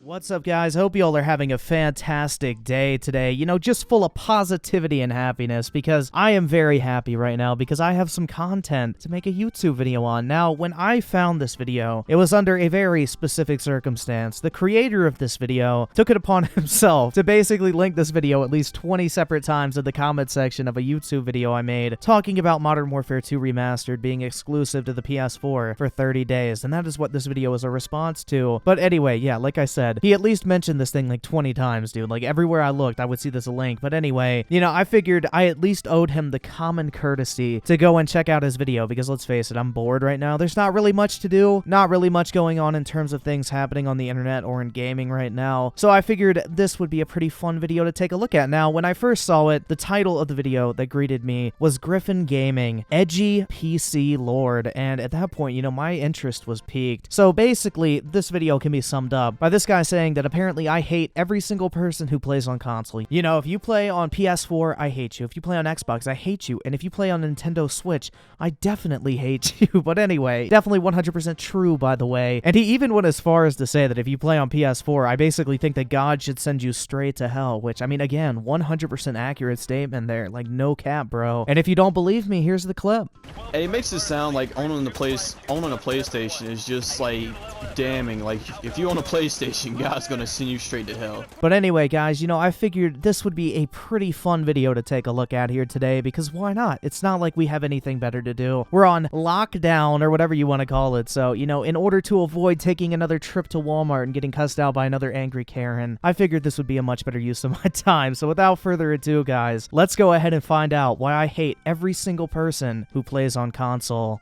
What's up, guys? Hope y'all are having a fantastic day today. You know, just full of positivity and happiness, because I am very happy right now because I have some content to make a YouTube video on. Now, when I found this video, it was under a very specific circumstance. The creator of this video took it upon himself to basically link this video at least 20 separate times in the comment section of a YouTube video I made talking about Modern Warfare 2 Remastered being exclusive to the PS4 for 30 days, and that is what this video is a response to. But anyway, yeah, like I said, he at least mentioned this thing like 20 times, dude. Like, everywhere I looked, I would see this link. But anyway, you know, I figured I at least owed him the common courtesy to go and check out his video, because let's face it, I'm bored right now. There's not really much to do, not really much going on in terms of things happening on the internet or in gaming right now. So I figured this would be a pretty fun video to take a look at. Now, when I first saw it, the title of the video that greeted me was Griffin Gaming, Edgy PC Lord. And at that point, you know, my interest was piqued. So basically, this video can be summed up by this guy saying that apparently I hate every single person who plays on console. You know, if you play on PS4, I hate you. If you play on Xbox, I hate you. And if you play on Nintendo Switch, I definitely hate you. But anyway, definitely 100% true, by the way. And he even went as far as to say that if you play on PS4, I basically think that God should send you straight to hell, which, I mean, again, 100% accurate statement there. Like, no cap, bro. And if you don't believe me, here's the clip. And it makes it sound like owning a PlayStation is just like damning. Like, if you own a PlayStation, God's gonna send you straight to hell. But anyway, guys, you know, I figured this would be a pretty fun video to take a look at here today, because why not? It's not like we have anything better to do. We're on lockdown, or whatever you want to call it. So, you know, in order to avoid taking another trip to Walmart and getting cussed out by another angry Karen, I figured this would be a much better use of my time. So without further ado, guys, let's go ahead and find out why I hate every single person who plays on console.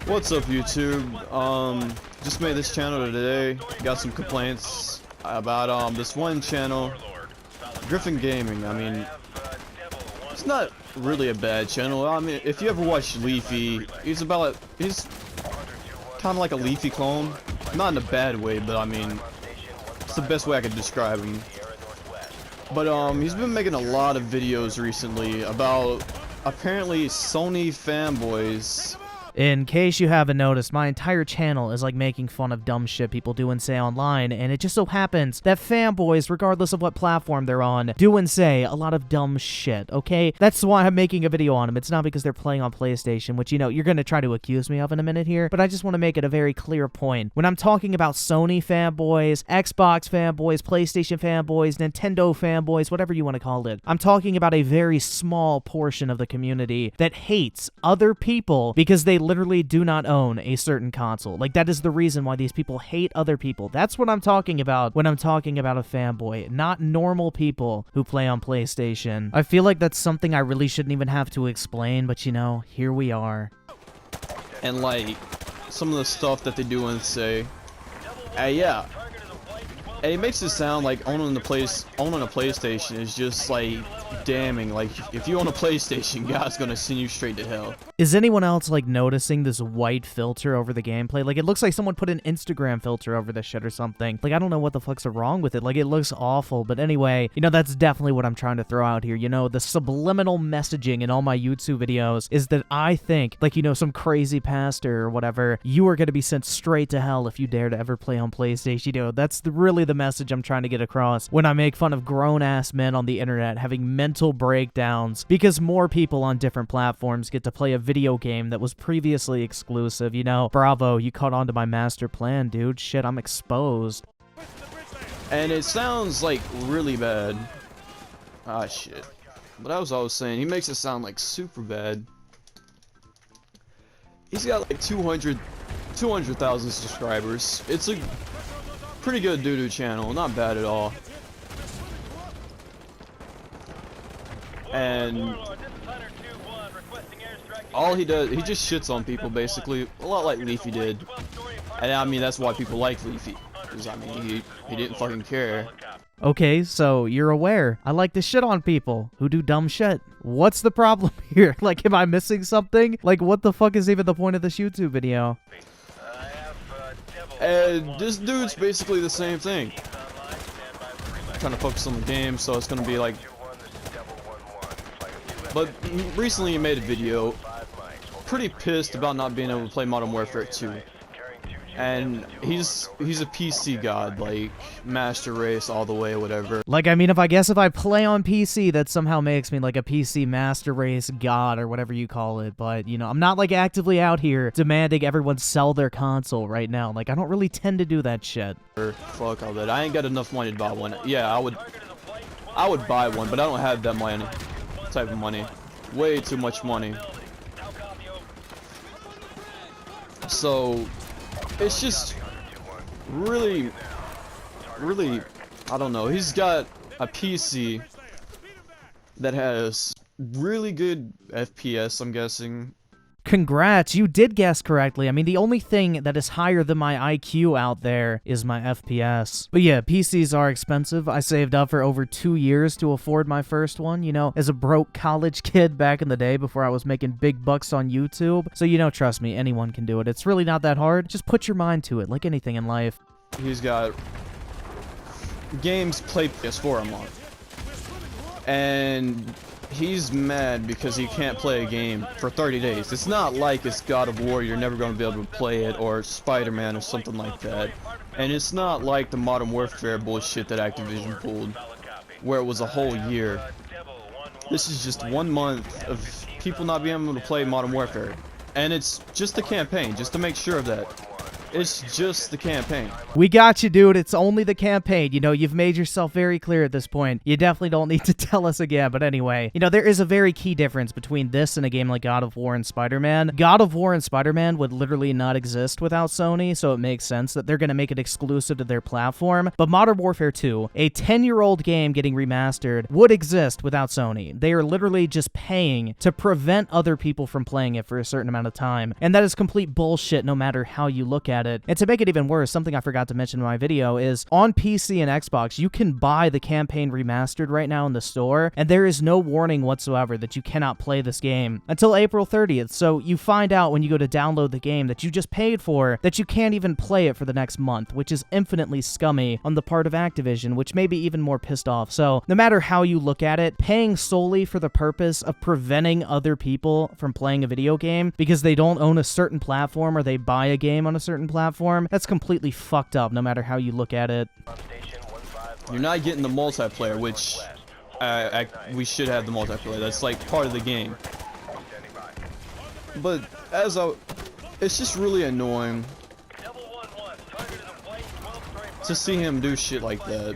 What's up, YouTube? Just made this channel today. Got some complaints about this one channel, Griffin Gaming. I mean, it's not really a bad channel. I mean, if you ever watched Leafy, he's kind of like a Leafy clone. Not in a bad way, but I mean, it's the best way I could describe him. But he's been making a lot of videos recently about apparently Sony fanboys. In case you haven't noticed, my entire channel is like making fun of dumb shit people do and say online, and it just so happens that fanboys, regardless of what platform they're on, do and say a lot of dumb shit, okay? That's why I'm making a video on them. It's not because they're playing on PlayStation, which, you know, you're gonna try to accuse me of in a minute here, but I just want to make it a very clear point. When I'm talking about Sony fanboys, Xbox fanboys, PlayStation fanboys, Nintendo fanboys, whatever you want to call it, I'm talking about a very small portion of the community that hates other people because they literally do not own a certain console. Like, that is the reason why these people hate other people. That's what I'm talking about when I'm talking about a fanboy, not normal people who play on PlayStation. I feel like that's something I really shouldn't even have to explain, but you know, here we are. And like, some of the stuff that they do and say, yeah. And it makes it sound like owning a PlayStation is just like damning. Like, if you own a PlayStation, God's gonna send you straight to hell. Is anyone else like noticing this white filter over the gameplay? Like, it looks like someone put an Instagram filter over this shit or something. Like, I don't know what the fuck's wrong with it. Like, it looks awful. But anyway, you know, that's definitely what I'm trying to throw out here. You know, the subliminal messaging in all my YouTube videos is that I think, like, you know, some crazy pastor or whatever, you are gonna be sent straight to hell if you dare to ever play on PlayStation. You know, that's really the message I'm trying to get across when I make fun of grown-ass men on the internet having mental breakdowns because more people on different platforms get to play a video game that was previously exclusive. You know, bravo, you caught on to my master plan, dude. Shit, I'm exposed. And it sounds like really bad. Ah, shit. But that was what I was saying. He makes it sound like super bad. He's got like 200,000 subscribers. It's a pretty good doo-doo channel, not bad at all. And all he does, he just shits on people basically, a lot like Leafy did. And I mean, that's why people like Leafy, because I mean, he didn't fucking care. Okay, so you're aware. I like to shit on people who do dumb shit. What's the problem here? Like, am I missing something? Like, what the fuck is even the point of this YouTube video? And this dude's basically the same thing. Trying to focus on the game, so it's gonna be like. But recently he made a video, pretty pissed about not being able to play Modern Warfare 2. And he's a PC god, like master race all the way, whatever. Like, I mean, if I play on PC, that somehow makes me like a PC master race god or whatever you call it. But, you know, I'm not like actively out here demanding everyone sell their console right now. Like, I don't really tend to do that shit. Fuck all that. I ain't got enough money to buy one. Yeah, I would buy one, but I don't have that money. Type of money. Way too much money. So it's just really, I don't know. He's got a PC that has really good FPS, I'm guessing. Congrats, you did guess correctly. I mean, the only thing that is higher than my IQ out there is my FPS. But yeah, PCs are expensive. I saved up for over 2 years to afford my first one, you know, as a broke college kid back in the day before I was making big bucks on YouTube. So, you know, trust me, anyone can do it. It's really not that hard. Just put your mind to it, like anything in life. He's got games play PS4 a month. And he's mad because he can't play a game for 30 days. It's not like it's God of War, you're never going to be able to play it, or Spider-Man or something like that. And it's not like the Modern Warfare bullshit that Activision pulled, where it was a whole year. This is just 1 month of people not being able to play Modern Warfare. And it's just the campaign, just to make sure of that. It's just the campaign. We got you, dude. It's only the campaign. You know, you've made yourself very clear at this point. You definitely don't need to tell us again. But anyway, you know, there is a very key difference between this and a game like God of War and Spider-Man. God of War and Spider-Man would literally not exist without Sony, so it makes sense that they're going to make it exclusive to their platform. But Modern Warfare 2, a 10-year-old game getting remastered, would exist without Sony. They are literally just paying to prevent other people from playing it for a certain amount of time. And that is complete bullshit no matter how you look at it. And to make it even worse, something I forgot to mention in my video is on PC and Xbox, you can buy the Campaign Remastered right now in the store, and there is no warning whatsoever that you cannot play this game until April 30th. So you find out when you go to download the game that you just paid for that you can't even play it for the next month, which is infinitely scummy on the part of Activision, which may be even more pissed off. So no matter how you look at it, paying solely for the purpose of preventing other people from playing a video game because they don't own a certain platform or they buy a game on a certain platform, that's completely fucked up no matter how you look at it. You're not getting the multiplayer, which we should have the multiplayer. That's like part of the game. But it's just really annoying to see him do shit like that.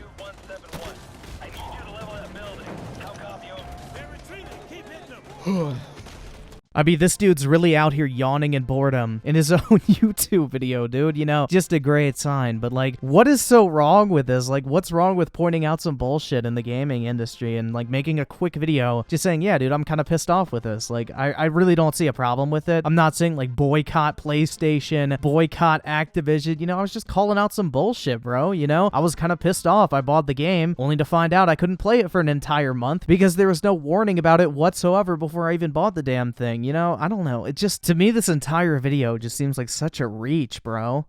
I mean, this dude's really out here yawning in boredom in his own YouTube video, dude, you know, just a great sign. But, like, what is so wrong with this? Like, what's wrong with pointing out some bullshit in the gaming industry and, like, making a quick video just saying, yeah, dude, I'm kind of pissed off with this. Like, I really don't see a problem with it. I'm not saying, like, boycott PlayStation, boycott Activision. You know, I was just calling out some bullshit, bro, you know? I was kind of pissed off. I bought the game only to find out I couldn't play it for an entire month because there was no warning about it whatsoever before I even bought the damn thing. You know, I don't know. It just, to me, this entire video just seems like such a reach, bro.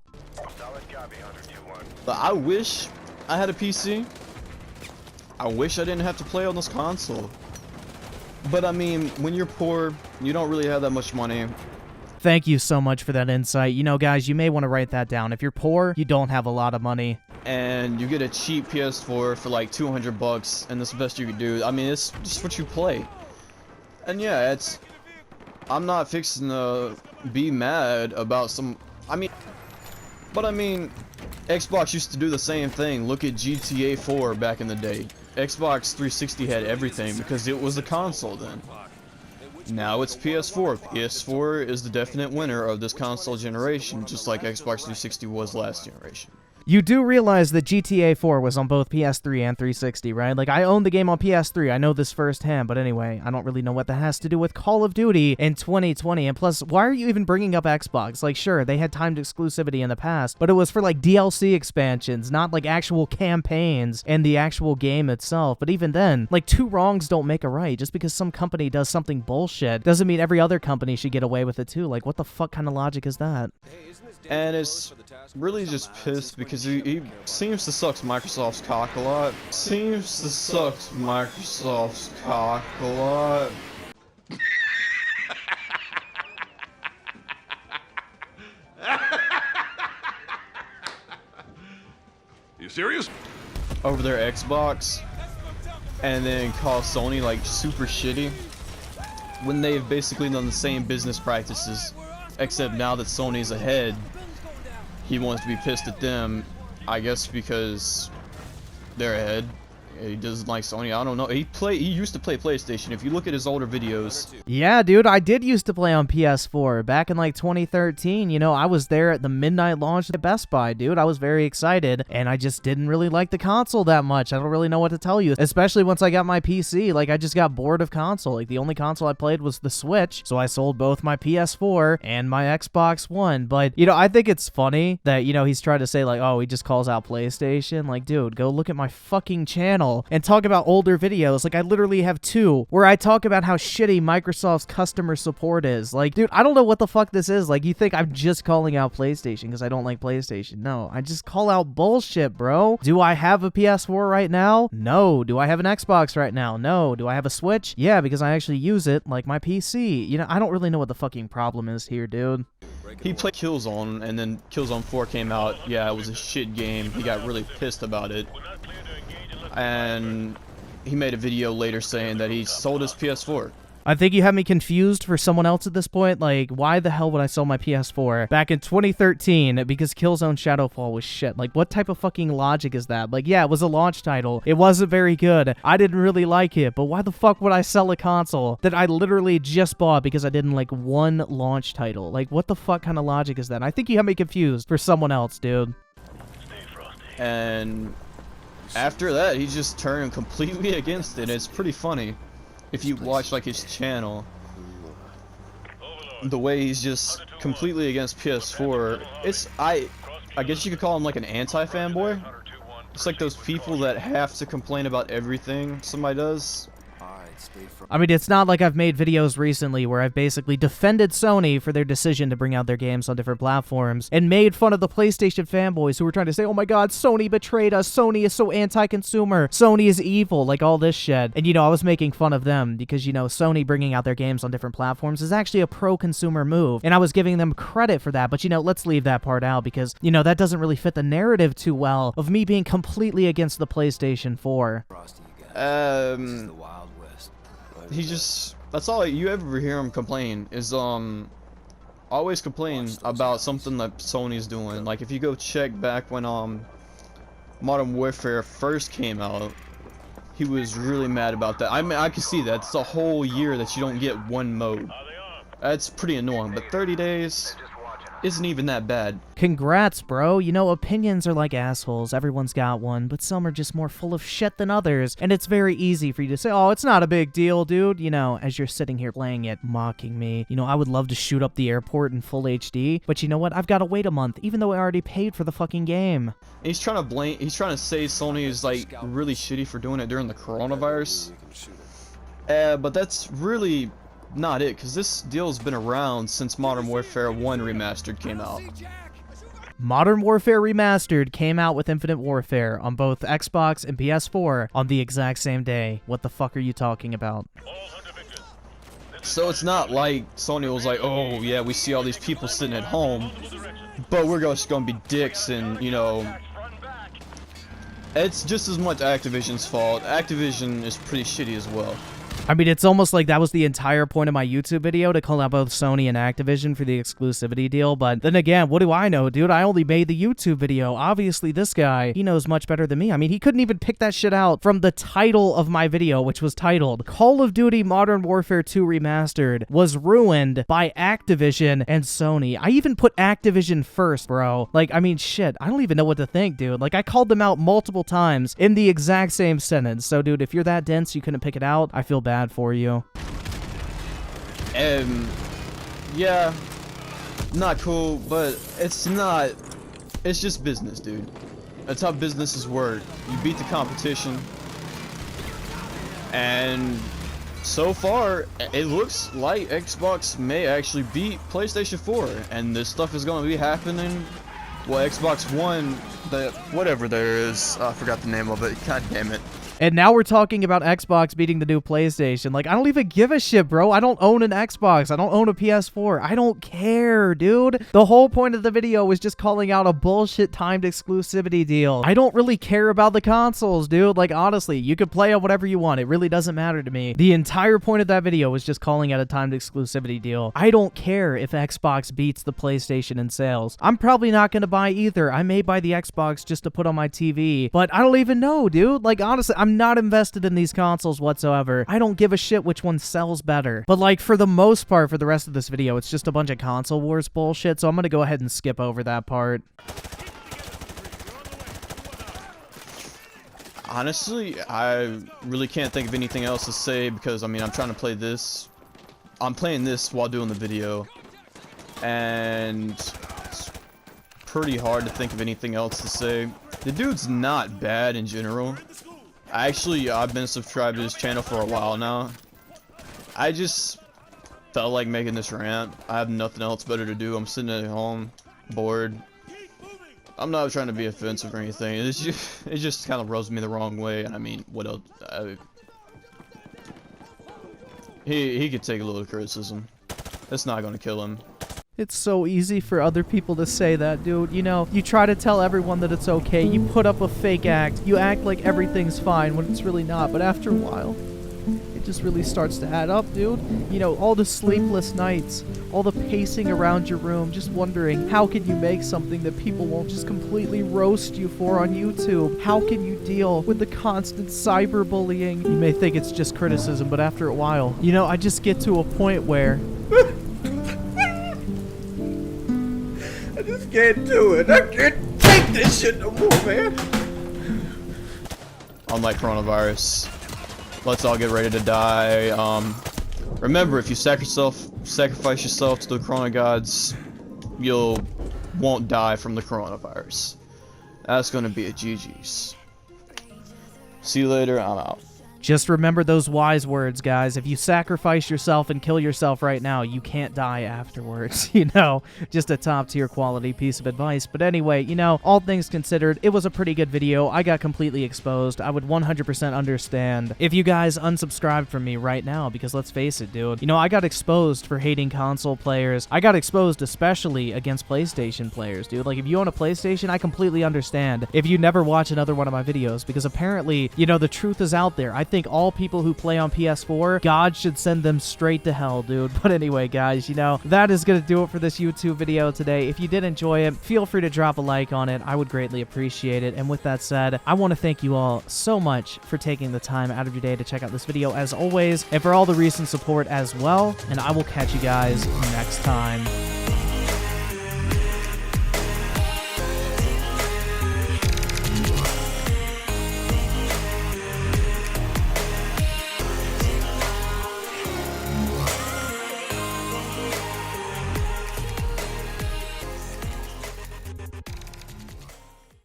But I wish I had a PC. I wish I didn't have to play on this console. But I mean, when you're poor, you don't really have that much money. Thank you so much for that insight. You know, guys, you may want to write that down. If you're poor, you don't have a lot of money. And you get a cheap PS4 for like 200 bucks, and that's the best you can do. I mean, it's just what you play. And yeah, I'm not fixing to be mad about some, but I mean, Xbox used to do the same thing. Look at GTA 4 back in the day. Xbox 360 had everything because it was a console then. Now it's PS4. PS4 is the definite winner of this console generation, just like Xbox 360 was last generation. You do realize that GTA 4 was on both PS3 and 360, right? Like, I own the game on PS3. I know this firsthand, but anyway, I don't really know what that has to do with Call of Duty in 2020. And plus, why are you even bringing up Xbox? Like, sure, they had timed exclusivity in the past, but it was for, like, DLC expansions, not, like, actual campaigns and the actual game itself. But even then, like, two wrongs don't make a right. Just because some company does something bullshit doesn't mean every other company should get away with it, too. Like, what the fuck kind of logic is that? And it's really just pissed because he seems to suck Microsoft's cock a lot. Seems to suck Microsoft's cock a lot. You serious? over their Xbox and then call Sony like super shitty when they've basically done the same business practices, except now that Sony's ahead, he wants to be pissed at them, I guess because they're ahead. He doesn't like Sony. I don't know. He used to play PlayStation. If you look at his older videos. Yeah, dude, I did used to play on PS4 back in like 2013. You know, I was there at the midnight launch at Best Buy, dude. I was very excited, and I just didn't really like the console that much. I don't really know what to tell you, especially once I got my PC. Like, I just got bored of console. Like, the only console I played was the Switch, so I sold both my PS4 and my Xbox One. But, you know, I think it's funny that, you know, he's trying to say, like, oh, he just calls out PlayStation. Like, dude, go look at my fucking channel and talk about older videos. Like, I literally have 2 where I talk about how shitty Microsoft's customer support is. Like, dude, I don't know what the fuck this is. Like, you think I'm just calling out PlayStation because I don't like PlayStation? No, I just call out bullshit, bro. Do I have a PS4 right now? No. Do I have an Xbox right now? No. Do I have a Switch? Yeah, because I actually use it like my PC. You know, I don't really know what the fucking problem is here, dude. He played Killzone, and then Killzone 4 came out. Yeah, it was a shit game. He got really pissed about it. And he made a video later saying that he sold his PS4. I think you have me confused for someone else at this point. Like, why the hell would I sell my PS4 back in 2013 because Killzone Shadowfall was shit? Like, what type of fucking logic is that? Like, yeah, it was a launch title. It wasn't very good. I didn't really like it, but why the fuck would I sell a console that I literally just bought because I didn't like one launch title? Like, what the fuck kind of logic is that? I think you have me confused for someone else, dude. And after that, he just turned completely against it. It's pretty funny. If you watch like his channel, the way he's just completely against PS4, it's I guess you could call him like an anti-fanboy. It's like those people that have to complain about everything somebody does. I mean, it's not like I've made videos recently where I've basically defended Sony for their decision to bring out their games on different platforms and made fun of the PlayStation fanboys who were trying to say, oh my god, Sony betrayed us, Sony is so anti-consumer, Sony is evil, like all this shit. And, you know, I was making fun of them because, you know, Sony bringing out their games on different platforms is actually a pro-consumer move, and I was giving them credit for that. But, you know, let's leave that part out because, you know, that doesn't really fit the narrative too well of me being completely against the PlayStation 4. He just, that's all you ever hear him complain is always complain about something that Sony's doing. Like if you go check back when Modern Warfare first came out, he was really mad about that. I mean, I can see that. It's a whole year that you don't get one mode. That's pretty annoying, but 30 days isn't even that bad. Congrats, bro. You know, opinions are like assholes. Everyone's got one, but some are just more full of shit than others. And it's very easy for you to say, oh, it's not a big deal, dude. You know, as you're sitting here playing it, mocking me. You know, I would love to shoot up the airport in full HD, but you know what? I've got to wait a month, even though I already paid for the fucking game. He's trying to say Sony is like really shitty for doing it during the coronavirus. But that's really not it, because this deal's been around since Modern Warfare 1 Remastered came out. Modern Warfare Remastered came out with Infinite Warfare on both Xbox and PS4 on the exact same day. What the fuck are you talking about? So it's not like Sony was like, oh yeah, we see all these people sitting at home, but we're just gonna be dicks, and you know, it's just as much Activision's fault. Activision is pretty shitty as well. I mean, it's almost like that was the entire point of my YouTube video, to call out both Sony and Activision for the exclusivity deal. But then again, what do I know, dude? I only made the YouTube video. Obviously, this guy, he knows much better than me. I mean, he couldn't even pick that shit out from the title of my video, which was titled Call of Duty Modern Warfare 2 Remastered was ruined by Activision and Sony. I even put Activision first, bro. Like, I mean, shit, I don't even know what to think, dude. Like, I called them out multiple times in the exact same sentence. So, dude, if you're that dense you couldn't pick it out, I feel bad for you. Yeah, not cool, but it's just business, dude. That's how businesses work. You beat the competition, and so far it looks like Xbox may actually beat PlayStation 4, and this stuff is going to be happening. Well, Xbox One, whatever there is, I forgot the name of it, god damn it. And now we're talking about Xbox beating the new PlayStation. Like, I don't even give a shit, bro. I don't own an Xbox. I don't own a PS4. I don't care, dude. The whole point of the video was just calling out a bullshit timed exclusivity deal. I don't really care about the consoles, dude. Like, honestly, you could play on whatever you want. It really doesn't matter to me. The entire point of that video was just calling out a timed exclusivity deal. I don't care if Xbox beats the PlayStation in sales. I'm probably not going to buy either. I may buy the Xbox just to put on my TV, but I don't even know, dude. Like, honestly, I'm not invested in these consoles whatsoever. I don't give a shit which one sells better. But, like, for the most part, for the rest of this video, it's just a bunch of console wars bullshit, so I'm going to go ahead and skip over that part. Honestly, I really can't think of anything else to say because, I mean, I'm trying to play this. I'm playing this while doing the video, and it's pretty hard to think of anything else to say. The dude's not bad in general. I've been subscribed to his channel for a while now. I just felt like making this rant. I have nothing else better to do. I'm sitting at home, bored. I'm not trying to be offensive or anything. It just kind of rubs me the wrong way. And I mean, what else? He could take a little criticism. It's not gonna kill him. It's so easy for other people to say that, dude. You know, you try to tell everyone that it's okay. You put up a fake act. You act like everything's fine when it's really not. But after a while, it just really starts to add up, dude. You know, all the sleepless nights, all the pacing around your room, just wondering how can you make something that people won't just completely roast you for on YouTube? How can you deal with the constant cyberbullying? You may think it's just criticism, but after a while, you know, I just get to a point where I just can't do it. I can't take this shit no more, man. Unlike coronavirus, let's all get ready to die. Remember, if you sacrifice yourself to the corona gods, you won't die from the coronavirus. That's gonna be a GG's. See you later. I'm out. Just remember those wise words, guys. If you sacrifice yourself and kill yourself right now, you can't die afterwards. You know, just a top-tier quality piece of advice. But anyway, you know, all things considered, it was a pretty good video. I got completely exposed. I would 100% understand if you guys unsubscribed from me right now, because let's face it, dude. You know, I got exposed for hating console players. I got exposed especially against PlayStation players, dude. Like, if you own a PlayStation, I completely understand if you never watch another one of my videos, because apparently, you know, the truth is out there. I think all people who play on PS4, God should send them straight to hell, dude. But anyway, guys, you know, that is going to do it for this YouTube video today. If you did enjoy it, feel free to drop a like on it. I would greatly appreciate it. And with that said, I want to thank you all so much for taking the time out of your day to check out this video, as always, and for all the recent support as well. And I will catch you guys next time.